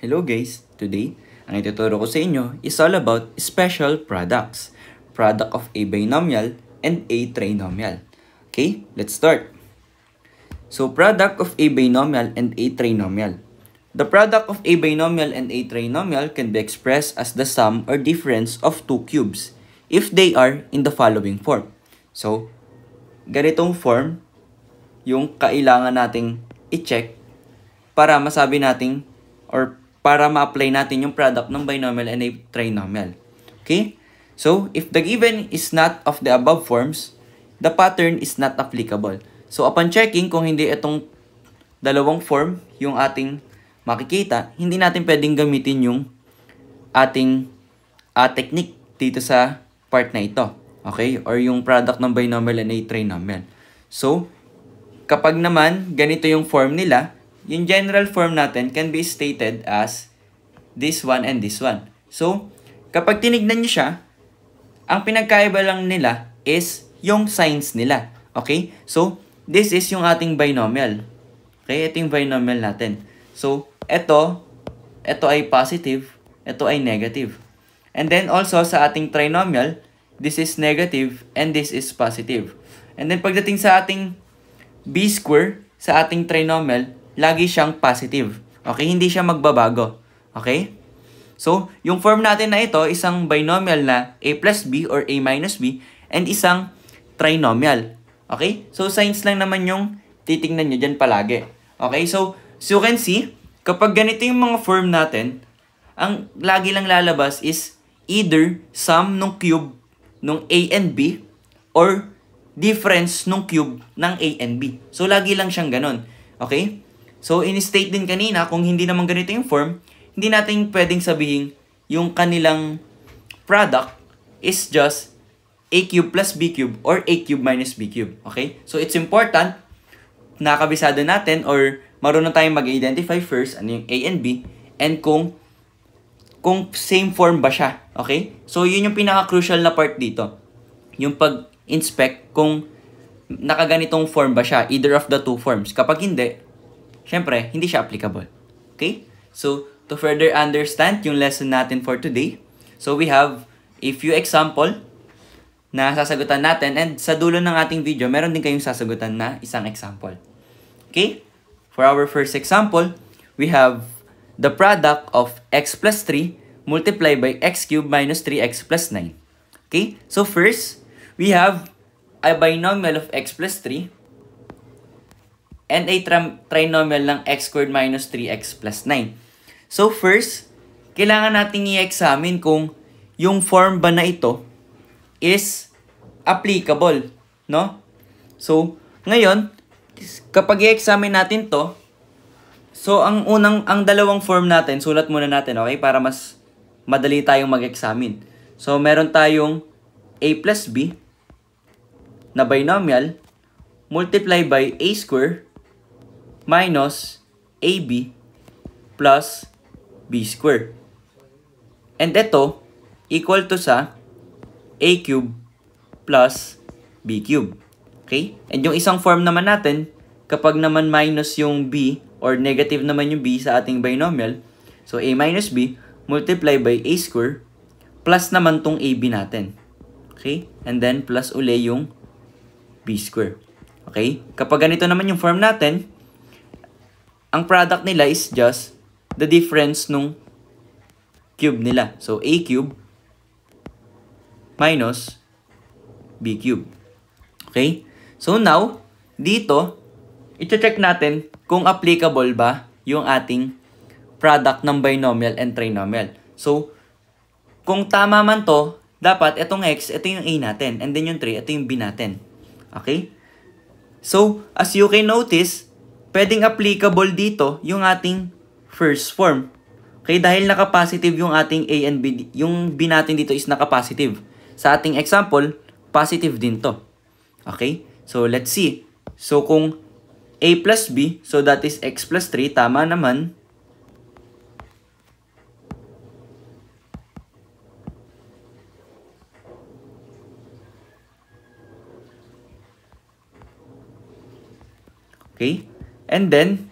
Hello guys! Today, ang ituturo ko sa inyo is all about special products. Product of a binomial and a trinomial. Okay, let's start. So, product of a binomial and a trinomial. The product of a binomial and a trinomial can be expressed as the sum or difference of two cubes if they are in the following form. So, ganitong form yung kailangan nating i-check para masabi nating or para ma-apply natin yung product ng binomial and a trinomial. Okay? So, if the given is not of the above forms, the pattern is not applicable. So, upon checking kung hindi itong dalawang form yung ating makikita, hindi natin pwedeng gamitin yung ating technique dito sa part na ito. Okay? Or yung product ng binomial and a trinomial. So, kapag naman ganito yung form nila, yung general form natin can be stated as this one and this one. So, kapag tinignan nyo siya, ang pinagkaiba lang nila is yung signs nila. Okay? So, this is yung ating binomial. Okay? Ito yung binomial natin. So, ito ay positive, ito ay negative. And then also sa ating trinomial, this is negative and this is positive. And then pagdating sa ating b square, sa ating trinomial, lagi siyang positive. Okay? Hindi siya magbabago. Okay? So, yung form natin na ito, isang binomial na a plus b or a minus b and isang trinomial. Okay? So, signs lang naman yung titingnan nyo dyan palagi. Okay? So you can see, kapag ganito yung mga form natin, ang lagi lang lalabas is either sum ng cube ng a and b or difference ng cube ng a and b. So, lagi lang siyang ganun. Okay? So, in-state din kanina, kung hindi naman ganito yung form, hindi natin pwedeng sabihin yung kanilang product is just a cube plus b cube or a cube minus b cube. Okay? So, it's important na kabisado natin or marunong tayong mag-identify first ano yung a and b and kung same form ba siya. Okay? So, yun yung pinaka-crucial na part dito. Yung pag-inspect kung nakaganitong form ba siya, either of the two forms. Kapag hindi, syempre, hindi siya applicable. Okay? So, to further understand yung lesson natin for today, so we have a few example na sasagutan natin and sa dulo ng ating video, meron din kayong sasagutan na isang example. Okay? For our first example, we have the product of x plus 3 multiplied by x cubed minus 3x plus 9. Okay? So, first, we have a binomial of x plus 3 and a trinomial ng x squared minus 3x plus 9. So first, kailangan natin i-examine kung yung form ba na ito is applicable, no? So, ngayon, kapag i-examine natin to, so ang dalawang form natin, sulat muna natin, okay? Para mas madali tayong mag-examine. So, meron tayong a plus b na binomial multiply by a square minus ab plus b square. And ito, equal to sa a cube plus b cube. Okay? And yung isang form naman natin, kapag naman minus yung b or negative naman yung b sa ating binomial, so a minus b multiply by a square plus naman tong ab natin. Okay? And then plus uli yung b square. Okay? Kapag ganito naman yung form natin, ang product nila is just the difference nung cube nila. So, a cube minus b cube. Okay? So, now, dito, i-check natin kung applicable ba yung ating product ng binomial and trinomial. So, kung tama man to, dapat itong x, ito yung a natin. And then yung 3, ito yung b natin. Okay? So, as you can notice, pwedeng applicable dito yung ating first form. Okay, dahil naka-positive yung ating a and b, yung b natin dito is naka-positive. Sa ating example, positive din to. Okay? So, let's see. So, kung a plus b, so that is x plus 3, tama naman. Okay? And then,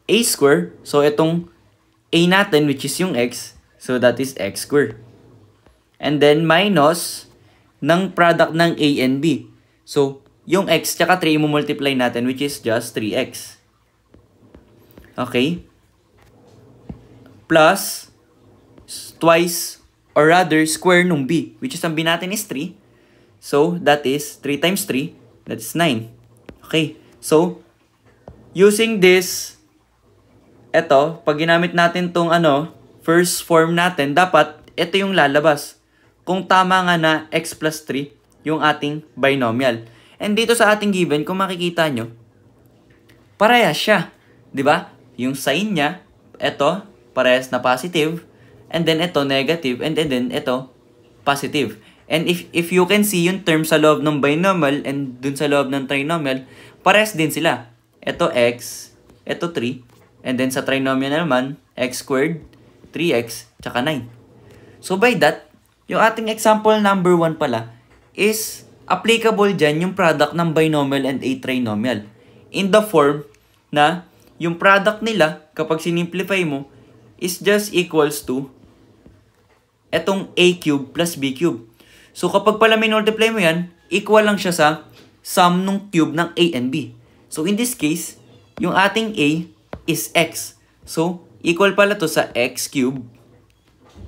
a square, so itong a natin, which is yung x, so that is x squared. And then minus ng product ng a and b. So, yung x tsaka 3 mo-multiply natin, which is just 3x. Okay? Plus, twice, or rather, square nung b, which is ang b natin is 3. So, that is 3 times 3, that's 9. Okay? So, using this, eto, pag ginamit natin tong first form natin, dapat ito yung lalabas. Kung tama nga na x plus 3, yung ating binomial. And dito sa ating given, kung makikita nyo, parehas siya. Diba? Yung sign niya, ito, parehas na positive. And then ito, negative. And then ito, positive. And if you can see yung term sa loob ng binomial and dun sa loob ng trinomial, parehas din sila. Ito x, ito 3. And then sa trinomial naman, x squared, 3x, tsaka 9. So by that, yung ating example number 1 pala is applicable dyan yung product ng binomial and a trinomial. In the form na yung product nila, kapag sinimplify mo, is just equals to etong a cube plus b cube. So kapag pala minultiply mo yan, equal lang siya sa sum ng cube ng a and b. So in this case, yung ating a is x. So equal pala to sa x cube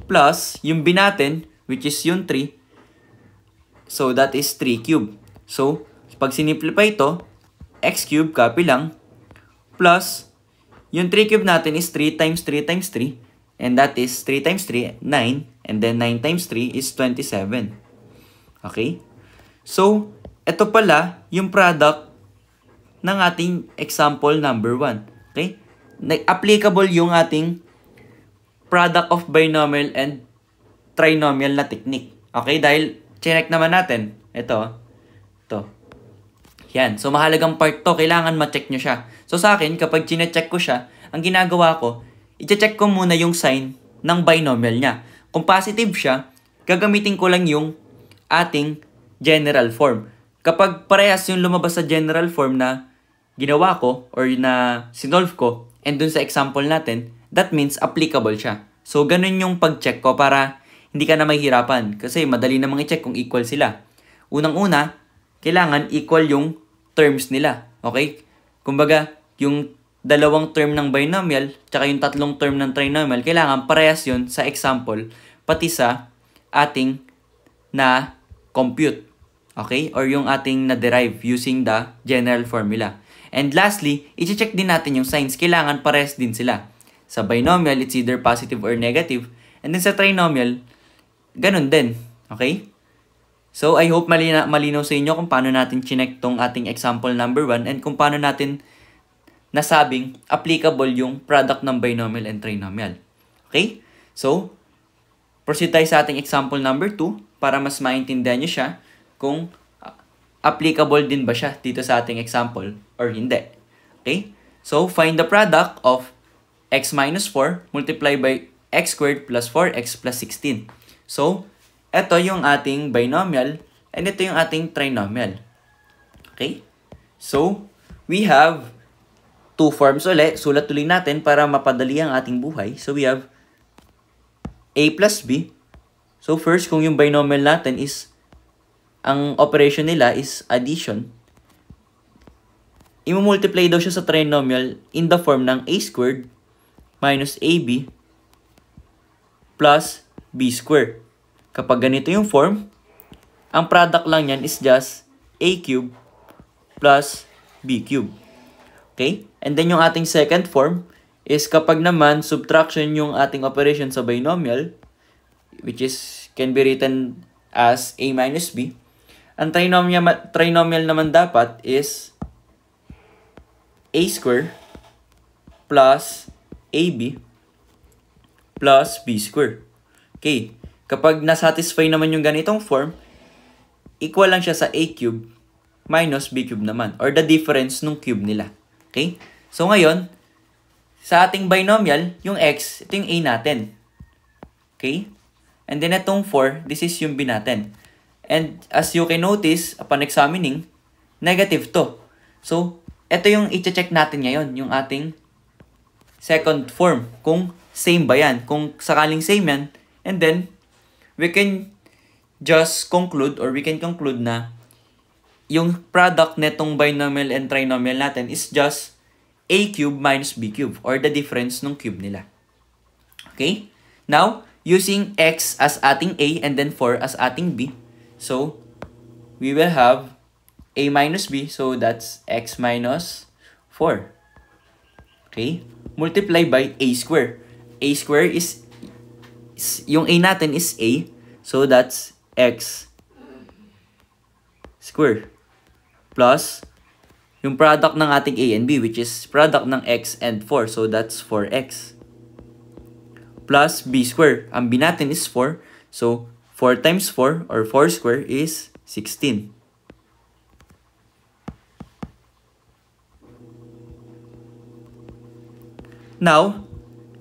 plus yung b natin, which is yung 3. So that is 3 cube. So pag sinimplify ito, x cube, copy lang, plus yung 3 cube natin is 3 times 3 times 3. And that is 3 times 3, 9. And then 9 times 3 is 27. Okay? So, ito pala yung product ng ating example number 1. Okay? Applicable yung ating product of binomial and trinomial na technique. Okay? Dahil, chinek naman natin. Ito. Yan. So, mahalagang part to. Kailangan ma-check nyo siya. So, sa akin, kapag chinecheck ko siya, ang ginagawa ko, i-check ko muna yung sign ng binomial niya. Kung positive siya, gagamitin ko lang yung ating general form. Kapag parehas yung lumabas sa general form na ginawa ko or na sinolve ko, and dun sa example natin, that means applicable siya. So, ganun yung pag-check ko para hindi ka na mahihirapan. Kasi madali namang i-check kung equal sila. Unang-una, kailangan equal yung terms nila. Okay? Kumbaga, yung dalawang term ng binomial, tsaka yung tatlong term ng trinomial, kailangan parehas yun sa example, pati sa ating na compute. Okay? Or yung ating na-derive using the general formula. And lastly, i-check din natin yung signs. Kailangan parehas din sila. Sa binomial, it's either positive or negative. And then sa trinomial, ganun din. Okay? So, I hope malinaw sa inyo kung paano natin chinek tong ating example number 1 and kung paano natin nasabing applicable yung product ng binomial and trinomial. Okay? So, proceed tayo sa ating example number 2 para mas maintindihan nyo siya kung applicable din ba siya dito sa ating example or hindi. Okay? So, find the product of x minus 4 multiplied by x squared plus 4x plus 16. So, ito yung ating binomial and ito yung ating trinomial. Okay? So, we have two forms ulit. Sulat tuloy natin para mapadali ang ating buhay. So, we have a plus b. So, first, kung yung binomial natin is, ang operation nila is addition, i-multiply daw siya sa trinomial in the form ng a squared minus ab plus b squared. Kapag ganito yung form, ang product lang yan is just a cube plus b cube. Okay? And then yung ating second form is kapag naman subtraction yung ating operation sa binomial, which is can be written as a minus b. Ang trinomial naman dapat is a square plus ab plus b square. Okay. Kapag nasatisfy naman yung ganitong form, equal lang siya sa a cube minus b cube naman. Or the difference nung cube nila. Okay? So ngayon, sa ating binomial, yung x, ito yung a natin. Okay? And then itong 4, this is yung b natin. And as you can notice, upon examining, negative to. So, ito yung i-check natin ngayon, yung ating second form. Kung same ba yan? Kung sakaling same yan, and then, we can just conclude or we can conclude na yung product netong binomial and trinomial natin is just a cube minus b cube or the difference ng cube nila. Okay? Now, using x as ating a and then 4 as ating b, so we will have a minus b, so that's x minus 4. Okay? Multiply by a square. A square is yung a natin is a, so that's x square plus yung product ng ating a and b, which is product ng x and 4, so that's 4x plus b square. Ang b natin is 4, so 4 times 4 or 4 square is 16. Now,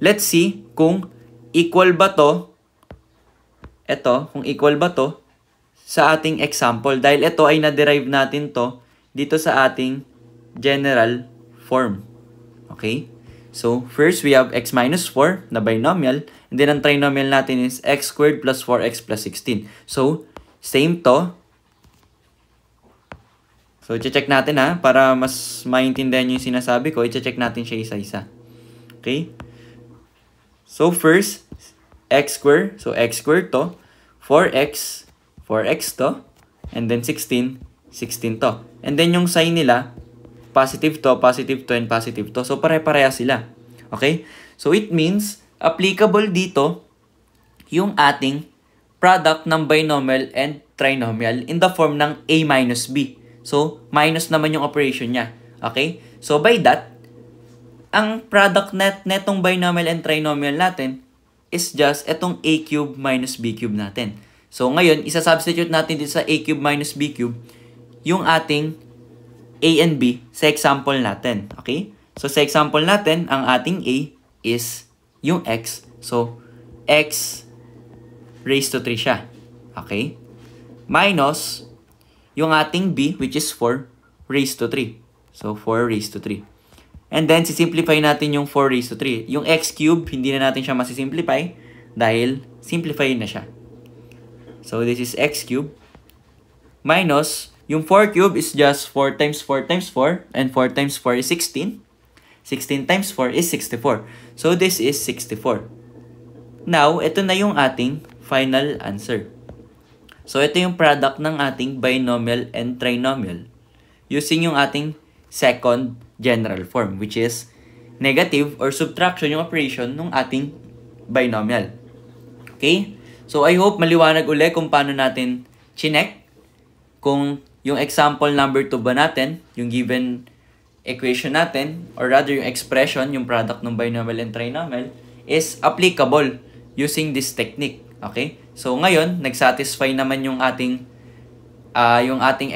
let's see kung equal ba to, kung equal ba to sa ating example. Dahil ito ay na-derive natin to dito sa ating general form. Okay? So, first we have x minus 4 na binomial. And then ang trinomial natin is x squared plus 4x plus 16. So, same to. So, i-check natin ha. Para mas maintindihan yung sinasabi ko, i-check natin siya isa-isa. Okay? So, first, x squared. So, x squared to. 4x to. And then 16 to. And then yung sign nila, positive to, and positive to. So, pare-pareha sila. Okay? So, it means, applicable dito yung ating product ng binomial and trinomial in the form ng a minus b. So, minus naman yung operation niya. Okay? So, by that, ang product netong binomial and trinomial natin is just itong a cube minus b cube natin. So, ngayon, isa-substitute natin dito sa a cube minus b cube yung ating a and b sa example natin. Okay? So, sa example natin, ang ating a is yung x. So, x raised to 3 siya. Okay? Minus yung ating b, which is 4 raised to 3. So, 4 raised to 3. And then, sisimplify natin yung 4 raised to 3. Yung x cube, hindi na natin siya masisimplify dahil simplify na siya. So, this is x cube. Minus, yung 4 cube is just 4 times 4 times 4. And 4 times 4 is 16. 16 times 4 is 64. So, this is 64. Now, ito na yung ating final answer. So, ito yung product ng ating binomial and trinomial using yung ating second general form, which is negative or subtraction yung operation ng ating binomial. Okay? So, I hope maliwanag uli kung paano natin chinek kung yung example number 2 ba natin, yung given equation natin, or rather yung expression, yung product ng binomial and trinomial, is applicable using this technique. Okay? So, ngayon, nag-satisfy naman yung ating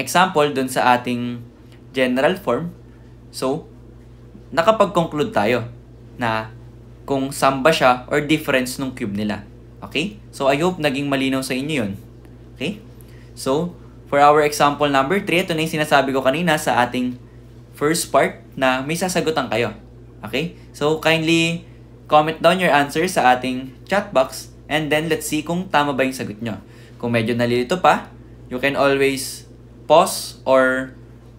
example dun sa ating general form. So, nakapag-conclude tayo na kung sum ba siya or difference ng cube nila. Okay? So, I hope naging malinaw sa inyo yun. Okay? So, for our example number 3, ito na yung sinasabi ko kanina sa ating first part na may sasagutan kayo. Okay? So, kindly comment down your answer sa ating chat box and then let's see kung tama ba yung sagot nyo. Kung medyo nalilito pa, you can always pause or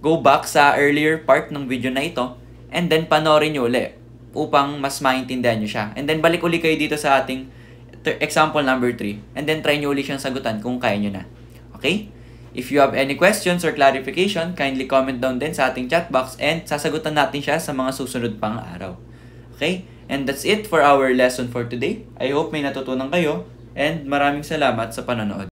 go back sa earlier part ng video na ito and then panoorin nyo uli upang mas maintindihan nyo siya. And then balik uli kayo dito sa ating example number 3 and then try nyo uli siyang sagutan kung kaya nyo na. Okay? If you have any questions or clarification, kindly comment down din sa ating chat box and sasagutan natin siya sa mga susunod pang araw. Okay? And that's it for our lesson for today. I hope may natutunan kayo and maraming salamat sa panonood.